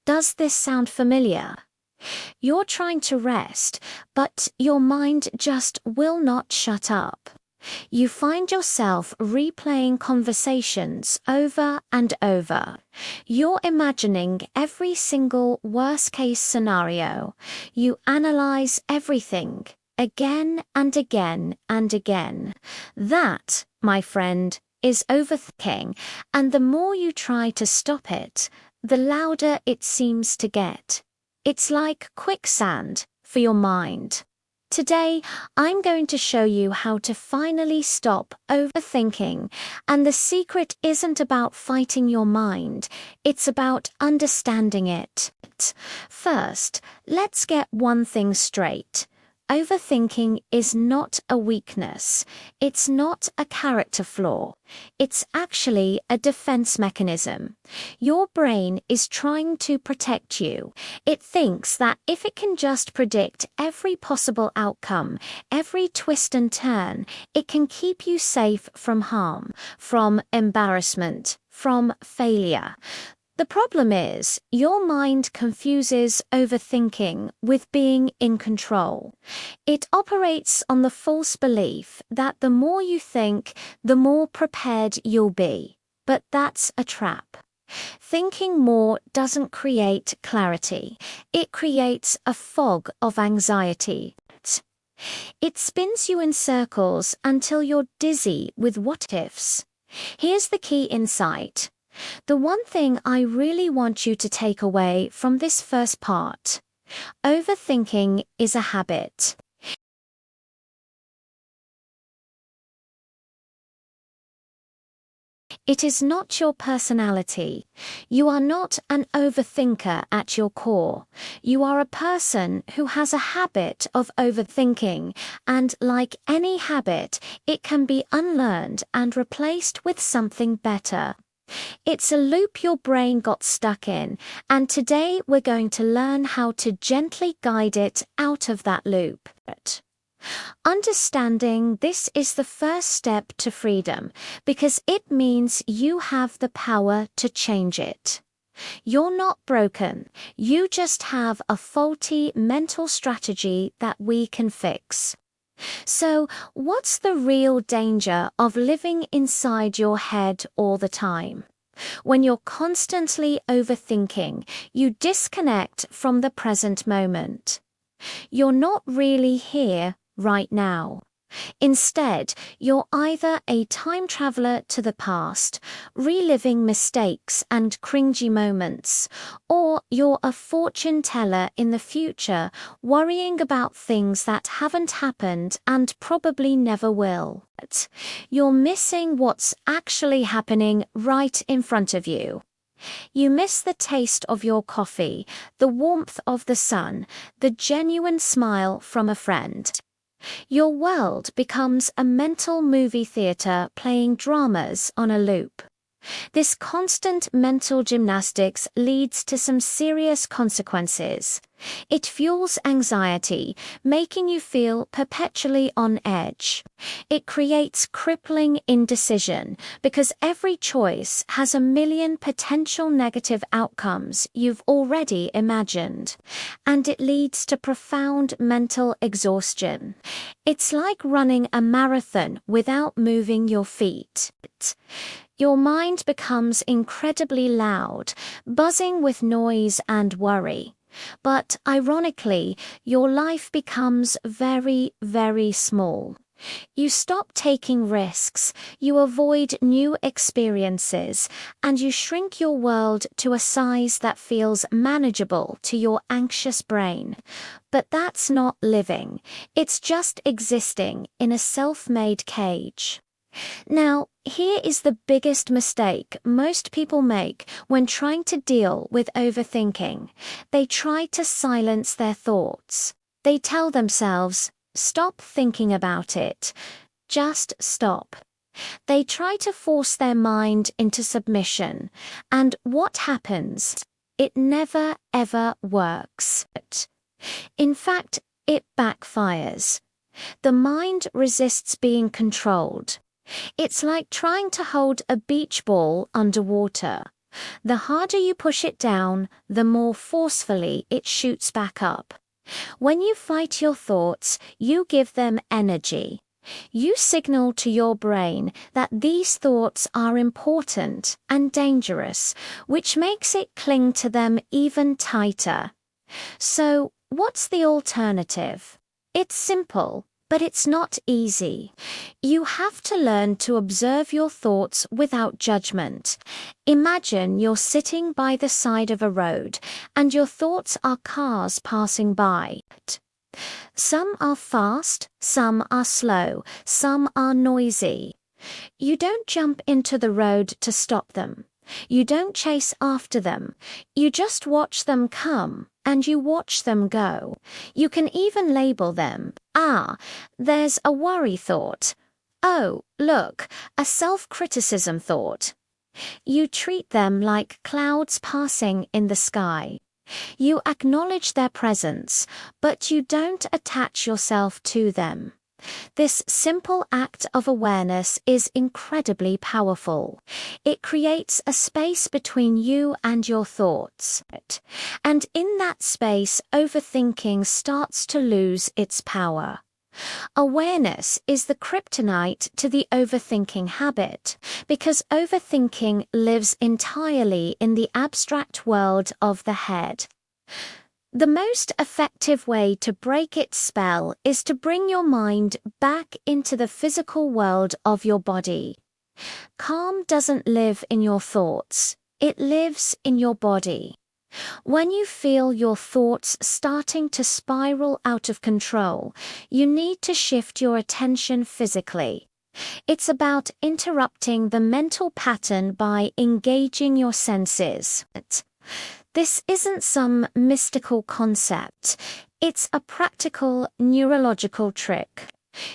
Does this sound familiar? You're trying to rest, but your mind just will not shut up. You find yourself replaying conversations over and over. You're imagining every single worst-case scenario. You analyze everything again and again and again. That, my friend, is overthinking, and the more you try to stop it, the louder it seems to get. It's like quicksand for your mind. Today, I'm going to show you how to finally stop overthinking, and the secret isn't about fighting your mind, it's about understanding it. First, let's get one thing straight. Overthinking is not a weakness. It's not a character flaw. It's actually a defense mechanism. Your brain is trying to protect you. It thinks that if it can just predict every possible outcome, every twist and turn, it can keep you safe from harm, from embarrassment, from failure. The problem is, your mind confuses overthinking with being in control. It operates on the false belief that the more you think, the more prepared you'll be. But that's a trap. Thinking more doesn't create clarity. It creates a fog of anxiety. It spins you in circles until you're dizzy with what-ifs. Here's the key insight. The one thing I really want you to take away from this first part: overthinking is a habit. It is not your personality. You are not an overthinker at your core. You are a person who has a habit of overthinking, and like any habit, it can be unlearned and replaced with something better. It's a loop your brain got stuck in, and today we're going to learn how to gently guide it out of that loop. Understanding this is the first step to freedom, because it means you have the power to change it. You're not broken, you just have a faulty mental strategy that we can fix. So, what's the real danger of living inside your head all the time? When you're constantly overthinking, you disconnect from the present moment. You're not really here right now. Instead, you're either a time traveler to the past, reliving mistakes and cringy moments, or you're a fortune teller in the future, worrying about things that haven't happened and probably never will. You're missing what's actually happening right in front of you. You miss the taste of your coffee, the warmth of the sun, the genuine smile from a friend. Your world becomes a mental movie theater playing dramas on a loop. This constant mental gymnastics leads to some serious consequences. It fuels anxiety, making you feel perpetually on edge. It creates crippling indecision, because every choice has a million potential negative outcomes you've already imagined. And it leads to profound mental exhaustion. It's like running a marathon without moving your feet. Your mind becomes incredibly loud, buzzing with noise and worry. But ironically, your life becomes very, very small. You stop taking risks, you avoid new experiences, and you shrink your world to a size that feels manageable to your anxious brain. But that's not living. It's just existing in a self-made cage. Now, here is the biggest mistake most people make when trying to deal with overthinking. They try to silence their thoughts. They tell themselves, "Stop thinking about it. Just stop." They try to force their mind into submission. And what happens? It never, ever works. In fact, it backfires. The mind resists being controlled. It's like trying to hold a beach ball underwater. The harder you push it down, the more forcefully it shoots back up. When you fight your thoughts, you give them energy. You signal to your brain that these thoughts are important and dangerous, which makes it cling to them even tighter. So, what's the alternative? It's simple, but it's not easy. You have to learn to observe your thoughts without judgment. Imagine you're sitting by the side of a road, and your thoughts are cars passing by. Some are fast, some are slow, some are noisy. You don't jump into the road to stop them. You don't chase after them. You just watch them come, and you watch them go. You can even label them. Ah, there's a worry thought. Oh, look, a self-criticism thought. You treat them like clouds passing in the sky. You acknowledge their presence, but you don't attach yourself to them. This simple act of awareness is incredibly powerful. It creates a space between you and your thoughts. And in that space, overthinking starts to lose its power. Awareness is the kryptonite to the overthinking habit, because overthinking lives entirely in the abstract world of the head. The most effective way to break its spell is to bring your mind back into the physical world of your body. Calm doesn't live in your thoughts, it lives in your body. When you feel your thoughts starting to spiral out of control, you need to shift your attention physically. It's about interrupting the mental pattern by engaging your senses. This isn't some mystical concept. It's a practical neurological trick.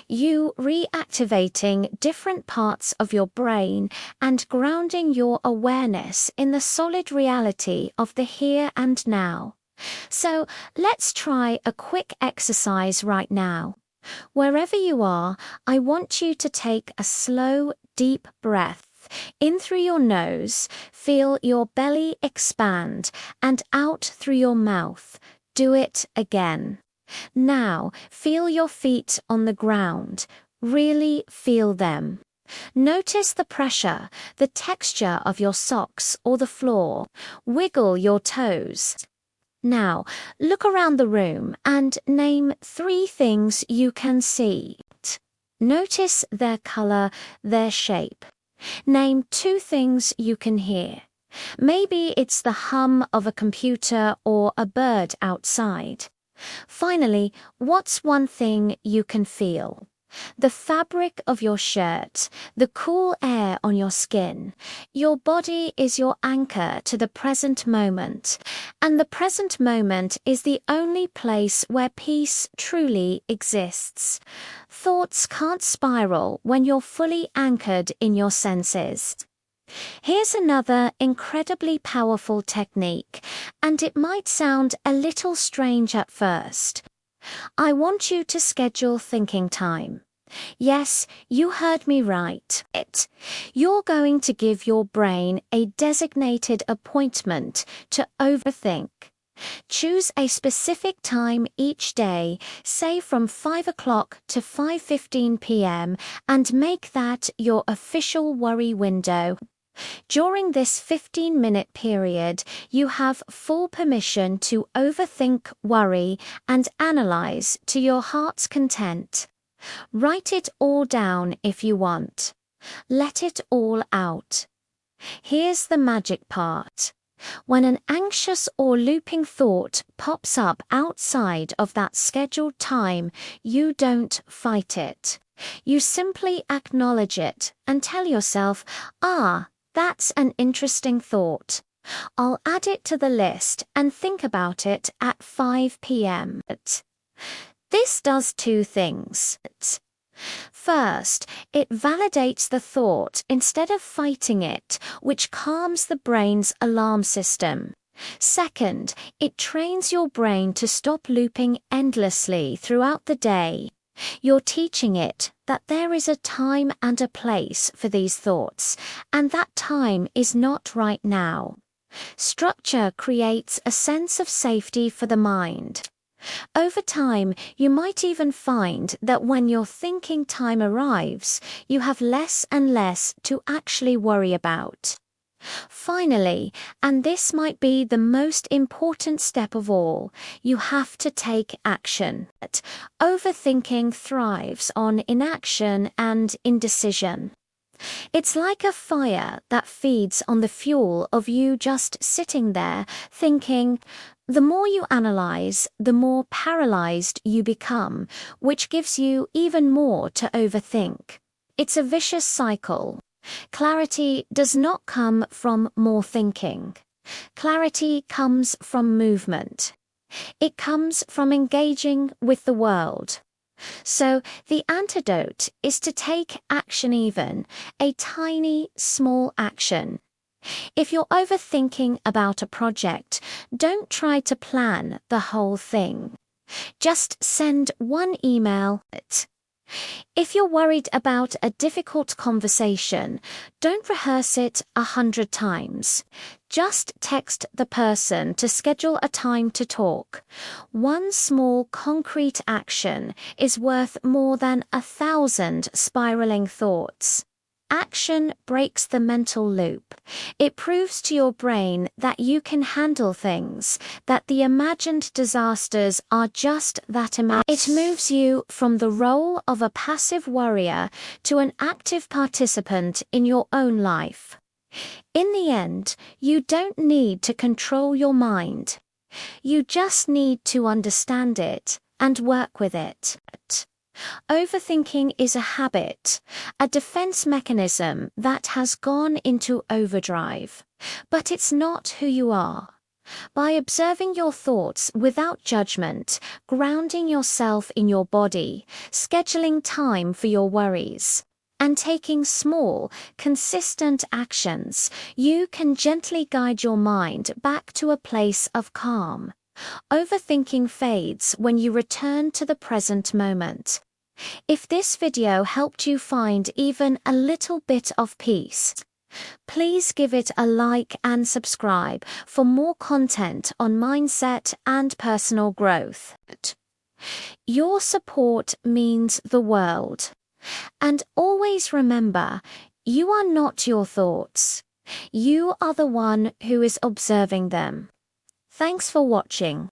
You reactivating different parts of your brain and grounding your awareness in the solid reality of the here and now. So let's try a quick exercise right now. Wherever you are, I want you to take a slow, deep breath. In through your nose, feel your belly expand, and out through your mouth. Do it again. Now, feel your feet on the ground. Really feel them. Notice the pressure, the texture of your socks or the floor. Wiggle your toes. Now, look around the room and name 3 things you can see. Notice their color, their shape. Name 2 things you can hear. Maybe it's the hum of a computer or a bird outside. Finally, what's one thing you can feel? The fabric of your shirt, the cool air on your skin. Your body is your anchor to the present moment, and the present moment is the only place where peace truly exists. Thoughts can't spiral when you're fully anchored in your senses. Here's another incredibly powerful technique, and it might sound a little strange at first. I want you to schedule thinking time. Yes, you heard me right. You're going to give your brain a designated appointment to overthink. Choose a specific time each day, say from 5 o'clock to 5:15 p.m., and make that your official worry window. During this 15-minute period, you have full permission to overthink, worry, and analyze to your heart's content. Write it all down if you want. Let it all out. Here's the magic part. When an anxious or looping thought pops up outside of that scheduled time, you don't fight it. You simply acknowledge it and tell yourself, that's an interesting thought. I'll add it to the list and think about it at 5 p.m. This does 2 things. First, it validates the thought instead of fighting it, which calms the brain's alarm system. Second, it trains your brain to stop looping endlessly throughout the day. You're teaching it that there is a time and a place for these thoughts, and that time is not right now. Structure creates a sense of safety for the mind. Over time, you might even find that when your thinking time arrives, you have less and less to actually worry about. Finally, and this might be the most important step of all, you have to take action. Overthinking thrives on inaction and indecision. It's like a fire that feeds on the fuel of you just sitting there thinking. The more you analyze, the more paralyzed you become, which gives you even more to overthink. It's a vicious cycle. Clarity does not come from more thinking. Clarity comes from movement. It comes from engaging with the world. So the antidote is to take action, even a tiny, small action. If you're overthinking about a project, don't try to plan the whole thing. Just send one email. If you're worried about a difficult conversation, don't rehearse it 100 times. Just text the person to schedule a time to talk. One small concrete action is worth more than 1,000 spiraling thoughts. Action breaks the mental loop. It proves to your brain that you can handle things, that the imagined disasters are just that imagined. It moves you from the role of a passive worrier to an active participant in your own life. In the end, you don't need to control your mind. You just need to understand it and work with it. Overthinking is a habit, a defense mechanism that has gone into overdrive. But it's not who you are. By observing your thoughts without judgment, grounding yourself in your body, scheduling time for your worries, and taking small, consistent actions, you can gently guide your mind back to a place of calm. Overthinking fades when you return to the present moment. If this video helped you find even a little bit of peace, please give it a like and subscribe for more content on mindset and personal growth. Your support means the world. And always remember, you are not your thoughts. You are the one who is observing them. Thanks for watching.